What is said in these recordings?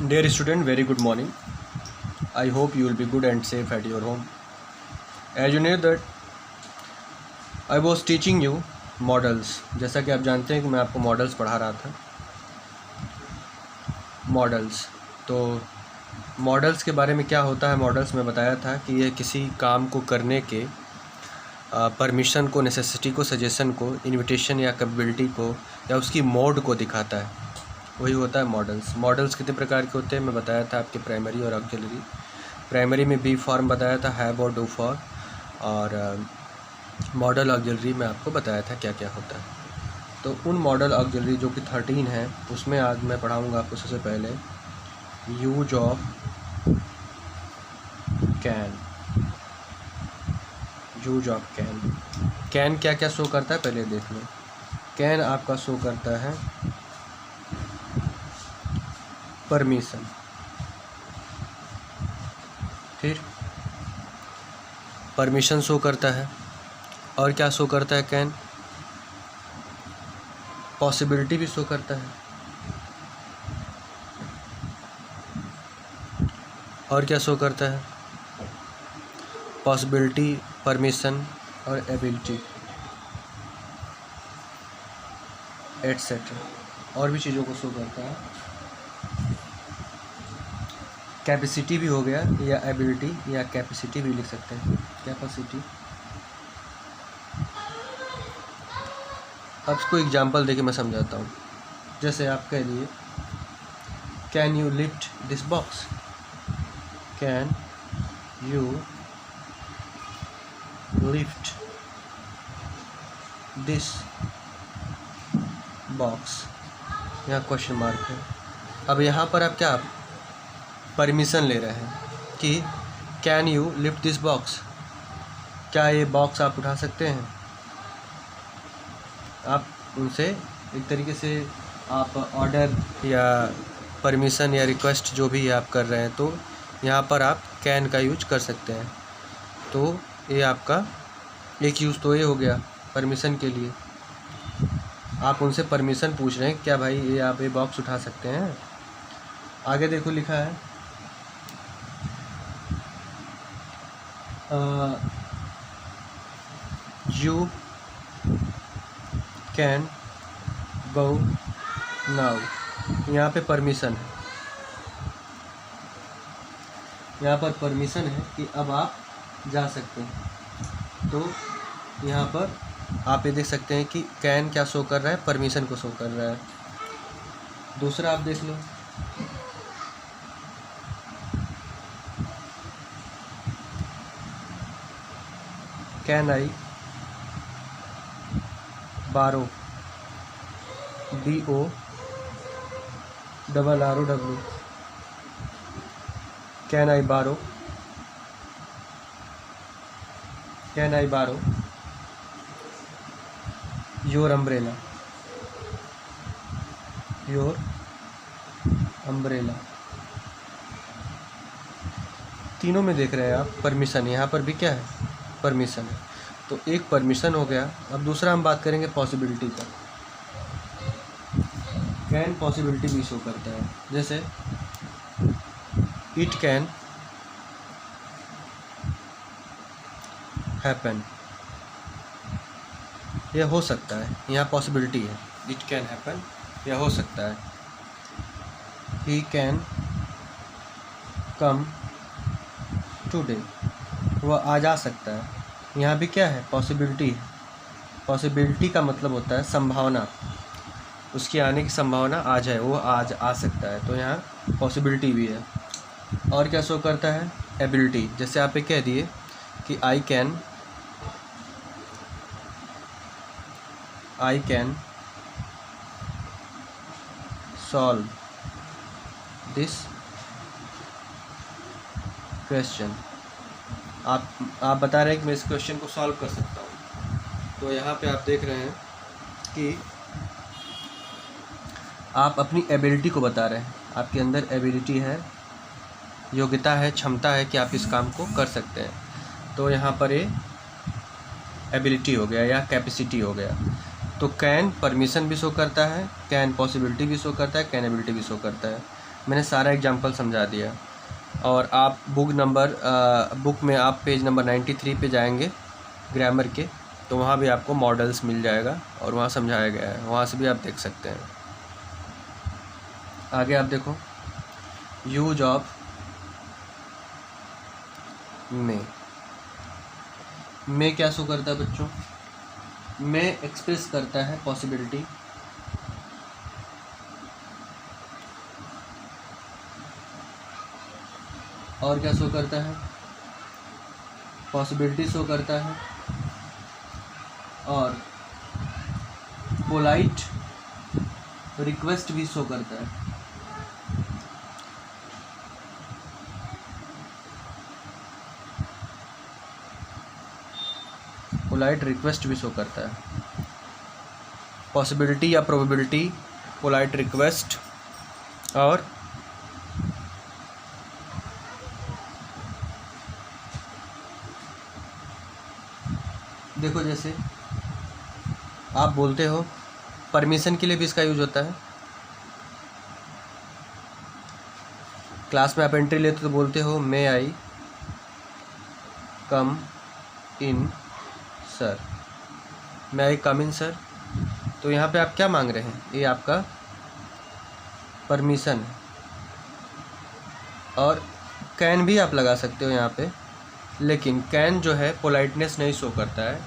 Dear student, very good morning. I hope you will be good and safe at your home. As you know that I was teaching you models. जैसा कि आप जानते हैं कि मैं आपको models पढ़ा रहा था. मॉडल्स तो मॉडल्स के बारे में क्या होता है. मॉडल्स में बताया था कि यह किसी काम को करने के परमिशन को, नेसेसिटी को, सजेशन को, इन्विटेशन या कैपेबिलिटी को या उसकी मोड को दिखाता है. वही होता है मॉडल्स. मॉडल्स कितने प्रकार के होते हैं मैं बताया था आपके प्राइमरी और ऑक्सिलरी. प्राइमरी में बी फॉर्म बताया था, हैव और डू फॉर, और मॉडल ऑक्सिलरी में आपको बताया था क्या क्या होता है. तो उन मॉडल ऑक्सिलरी जो कि 13 हैं उसमें आज मैं पढ़ाऊँगा आपको सबसे पहले use of can. Use of can. Can क्या क्या शो करता है पहले देख लो. कैन आपका शो करता है परमिशन. फिर परमिशन शो करता है. और क्या शो करता है कैन? पॉसिबिलिटी भी शो करता है. और क्या शो करता है? पॉसिबिलिटी, परमिशन और एबिलिटी एटसेट्रा. और भी चीज़ों को शो करता है. कैपेसिटी भी हो गया, या एबिलिटी या कैपेसिटी भी लिख सकते हैं. कैपेसिटी. अब इसको एग्जांपल देके मैं समझाता हूँ. जैसे आप कह लिए can you lift this box. Can you lift this box. यहाँ क्वेश्चन मार्क है. अब यहाँ पर आप क्या परमिशन ले रहे हैं कि can you lift this box. क्या ये बॉक्स आप उठा सकते हैं? आप उनसे एक तरीके से आप ऑर्डर या परमिशन या रिक्वेस्ट जो भी आप कर रहे हैं, तो यहाँ पर आप कैन का यूज कर सकते हैं. तो ये आपका एक यूज़ तो ये हो गया परमिशन के लिए. आप उनसे परमिशन पूछ रहे हैं क्या भाई ये आप ये बॉक्स उठा सकते हैं. आगे देखो लिखा है यू कैन गो नाउ. यहाँ पे परमिशन है. यहाँ पर परमिशन है कि अब आप जा सकते हैं. तो यहाँ पर आप ये देख सकते हैं कि कैन क्या शो कर रहा है? परमिशन को शो कर रहा है. दूसरा आप देख लो कैन आई बारो. BO RROW. कैन आई बारो. कैन आई बारो योर अम्ब्रेला. Your umbrella. तीनों में देख रहे हैं आप परमिशन. यहाँ पर भी क्या है? परमिशन है. तो एक परमिशन हो गया. अब दूसरा हम बात करेंगे पॉसिबिलिटी का. कैन पॉसिबिलिटी भी शो करता है. जैसे इट कैन हैपन. यह हो सकता है. यहाँ पॉसिबिलिटी है. इट कैन हैपन, यह हो सकता है. He can come today. वह आ जा सकता है. यहाँ भी क्या है? पॉसिबिलिटी है. पॉसिबिलिटी का मतलब होता है संभावना. उसकी आने की संभावना आज है, वो आज आ सकता है. तो यहाँ पॉसिबिलिटी भी है. और क्या शो करता है? एबिलिटी. जैसे आप ये कह दिए कि I can solve this question. आप बता रहे हैं कि मैं इस क्वेश्चन को सॉल्व कर सकता हूँ. तो यहाँ पे आप देख रहे हैं कि आप अपनी एबिलिटी को बता रहे हैं. आपके अंदर एबिलिटी है, योग्यता है, क्षमता है कि आप इस काम को कर सकते हैं. तो यहाँ पर ये एबिलिटी हो गया या कैपेसिटी हो गया. तो कैन परमिशन भी शो करता है, कैन पॉसिबिलिटी भी शो करता है, कैन एबिलिटी भी शो करता है. मैंने सारा एग्जांपल समझा दिया। और आप बुक में आप पेज नंबर 93 पे जाएंगे ग्रामर के, तो वहाँ भी आपको मॉडल्स मिल जाएगा और वहाँ समझाया गया है, वहाँ से भी आप देख सकते हैं। आगे आप देखो, यूज ऑफ मे क्या शो करता है बच्चों? मे एक्सप्रेस करता है पॉसिबिलिटी, और क्या शो करता है? पॉसिबिलिटी शो करता है, और पोलाइट रिक्वेस्ट भी शो करता है। पोलाइट रिक्वेस्ट भी शो करता है। पॉसिबिलिटी या प्रोबेबिलिटी, पोलाइट रिक्वेस्ट, और देखो जैसे आप बोलते हो परमिशन के लिए भी इसका यूज होता है। क्लास में आप एंट्री लेते तो बोलते हो मे आई कम इन सर, मे आई कम इन सर। तो यहाँ पे आप क्या मांग रहे हैं? ये आपका परमिशन है। और कैन भी आप लगा सकते हो यहाँ पे, लेकिन कैन जो है पोलाइटनेस नहीं शो करता है,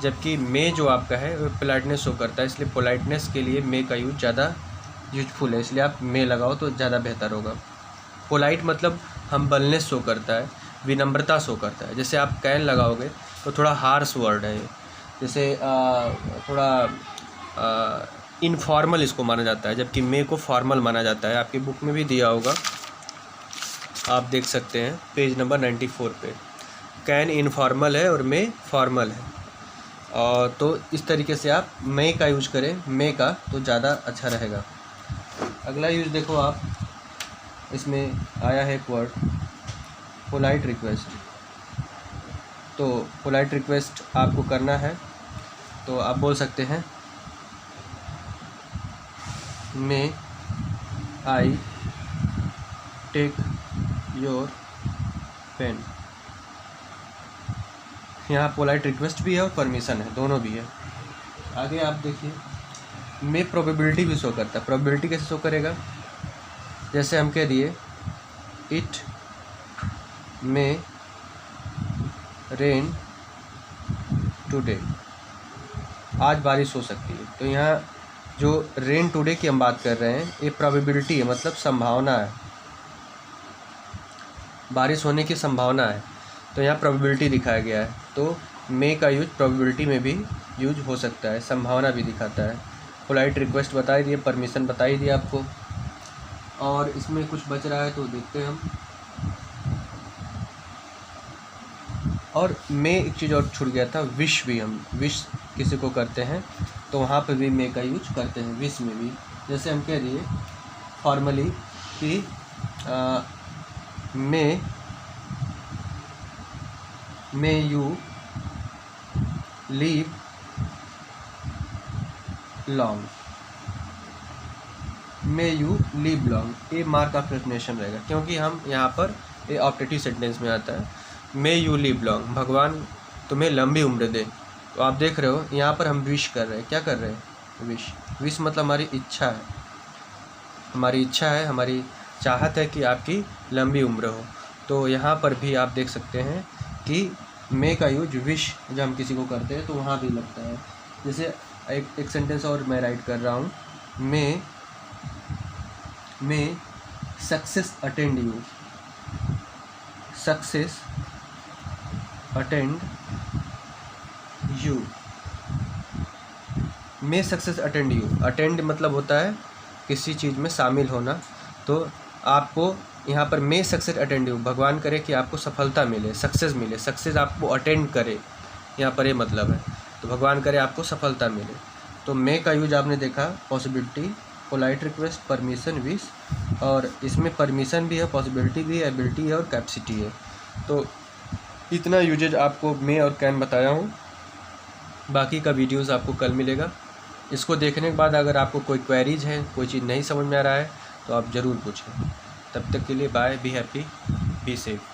जबकि मे जो आपका है वो पोलाइटनेस शो करता है। इसलिए पोलाइटनेस के लिए मे का यूज ज़्यादा यूजफुल है, इसलिए आप मे लगाओ तो ज़्यादा बेहतर होगा। पोलाइट मतलब हम्बलनेस शो करता है, विनम्रता शो करता है। जैसे आप कैन लगाओगे तो थोड़ा हार्श वर्ड है, जैसे थोड़ा इनफॉर्मल इसको माना जाता है, जबकि मे को फॉर्मल माना जाता है। आपकी बुक में भी दिया होगा, आप देख सकते हैं पेज नंबर 94 पे। कैन इनफॉर्मल है और मे फॉर्मल है। और तो इस तरीके से आप मे का यूज करें, मे का, तो ज़्यादा अच्छा रहेगा। अगला यूज देखो आप, इसमें आया है एक वर्ड पोलाइट रिक्वेस्ट। तो पोलाइट रिक्वेस्ट आपको करना है तो आप बोल सकते हैं मे आई टेक योर पेन। यहाँ पोलाइट रिक्वेस्ट भी है और परमिशन है, दोनों भी है। आगे आप देखिए, मे प्रोबेबिलिटी भी शो करता है। प्रोबेबिलिटी कैसे शो करेगा? जैसे हम कह दिए इट मे रेन टुडे, आज बारिश हो सकती है। तो यहाँ जो रेन टुडे की हम बात कर रहे हैं, ये प्रोबेबिलिटी है, मतलब संभावना है, बारिश होने की संभावना है। तो यहाँ प्रोबेबिलिटी दिखाया गया है। तो मे का यूज प्रोबेबिलिटी में भी यूज हो सकता है, संभावना भी दिखाता है। पोलाइट रिक्वेस्ट बता ही दिए, परमिशन बता ही दिया आपको। और इसमें कुछ बच रहा है तो देखते हैं हम। और मे एक चीज़ और छूट गया था, विश भी हम विश किसी को करते हैं तो वहाँ पे भी मे का यूज करते हैं, विश में भी। जैसे हम कह दिए फॉर्मली कि may you leave long, may you leave long, ये मार्क ऑफ रेफिनेशन रहेगा, क्योंकि हम यहाँ पर ये ऑप्टेटिव सेंटेंस में आता है। मे यू लीव लॉन्ग, भगवान तुम्हें लंबी उम्र दे। तो आप देख रहे हो यहाँ पर हम विश कर रहे हैं। क्या कर रहे हैं? विश। विश मतलब हमारी इच्छा है, हमारी इच्छा है, हमारी चाहत है कि आपकी लंबी उम्र हो। तो यहाँ पर भी आप देख सकते हैं कि मे का यूज विश जब हम किसी को करते हैं तो वहाँ भी लगता है। जैसे एक सेंटेंस और मैं राइट कर रहा हूँ, may success attend you, success attend you, may success attend you. Attend मतलब होता है किसी चीज़ में शामिल होना। तो आपको यहाँ पर मे सक्सेस अटेंड यू, भगवान करे कि आपको सफलता मिले, सक्सेस मिले, सक्सेस आपको अटेंड करे, यहाँ पर ये मतलब है। तो भगवान करे आपको सफलता मिले। तो मे का यूज आपने देखा, possibility, polite request, permission, wish, और इसमें परमिशन भी है, पॉसिबिलिटी भी है, एबिलिटी है और कैपेसिटी है। तो इतना यूजेज आपको मे और कैन बताया हूँ। बाकी का वीडियोस आपको कल मिलेगा। इसको देखने के बाद अगर आपको कोई क्वेरीज है, कोई चीज़ नहीं समझ में आ रहा है, तो आप ज़रूर पूछें। तब तक के लिए bye, be happy, be safe.